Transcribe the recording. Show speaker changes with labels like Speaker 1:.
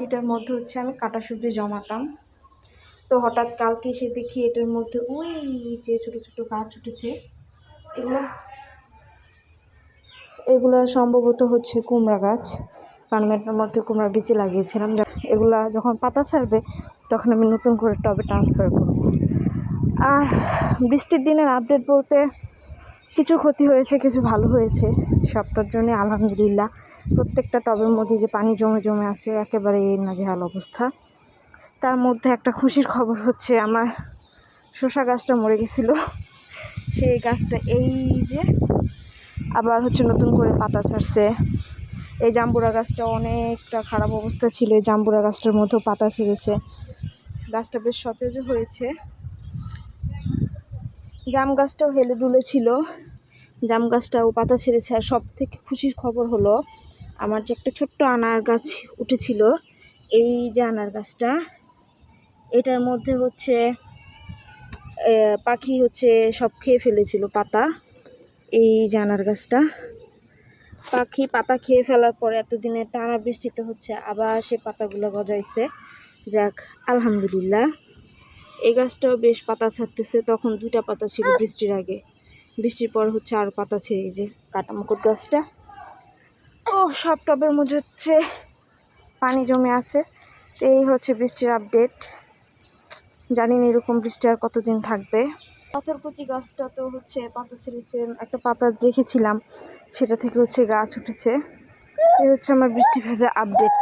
Speaker 1: এটার মধ্যে হচ্ছে আমি কাটা সবজি জমাতাম। তো হঠাৎ কালকে এসে দেখি এটার মধ্যে ওই যে ছোট ছোট গাছ উঠেছে, এগুলো সম্ভবত হচ্ছে কুমড়া গাছ, কারণ এটার মধ্যে কুমড়া বীজ লাগিয়েছিলাম। এগুলা যখন পাতা ছাড়বে তখন আমি নতুন করে টবে ট্রান্সফার করব। আর বৃষ্টির দিনের আপডেট বলতে কিছু ক্ষতি হয়েছে, কিছু ভালো হয়েছে, সবটার জন্য আলহামদুলিল্লাহ। প্রত্যেকটা টবের মধ্যে যে পানি জমে জমে আছে, একেবারে নাজেহাল অবস্থা। তার মধ্যে একটা খুশির খবর হচ্ছে আমার শসা গাছটা মরে গেছিলো, সেই গাছটা এই যে আবার হচ্ছে নতুন করে পাতা ছাড়ছে। এই জাম্বুরা গাছটা অনেকটা খারাপ অবস্থা ছিল, এই জাম্বুরা গাছটার মধ্যেও পাতা ছেড়েছে, গাছটা বেশ সতেজও হয়েছে। জাম গাছটাও হেলে দুলে ছিল, জাম গাছটাও পাতা ছেড়েছে। আর সব থেকে খুশির খবর হলো আমার যে একটা ছোট্ট আনার গাছ উঠেছিল, এই যে আনার গাছটা, এটার মধ্যে হচ্ছে পাখি হচ্ছে সব খেয়ে ফেলেছিল পাতা। এই যে আনার গাছটা পাখি পাতা খেয়ে ফেলার পরে এতদিনের টানা বৃষ্টিতে হচ্ছে আবার সে পাতাগুলো গজাইছে। যাক আলহামদুলিল্লাহ। এই গাছটাও বেশ পাতা ছাড়তেছে, তখন 2টা পাতা ছিল বৃষ্টির আগে, বৃষ্টির পর হচ্ছে আর পাতা ছেড়ে। এই যে কাটামুকুট গাছটা, ও সব টবের মধ্যে হচ্ছে পানি জমে আছে। এই হচ্ছে বৃষ্টির আপডেট। জানি না এরকম বৃষ্টি আর কতদিন থাকবে। পাথরকুচি গাছটা তো হচ্ছে পাতা ছেড়েছে, একটা পাতা রেখেছিলাম সেটা থেকে হচ্ছে গাছ উঠেছে। এই হচ্ছে আমার বৃষ্টি ভেজা আপডেট।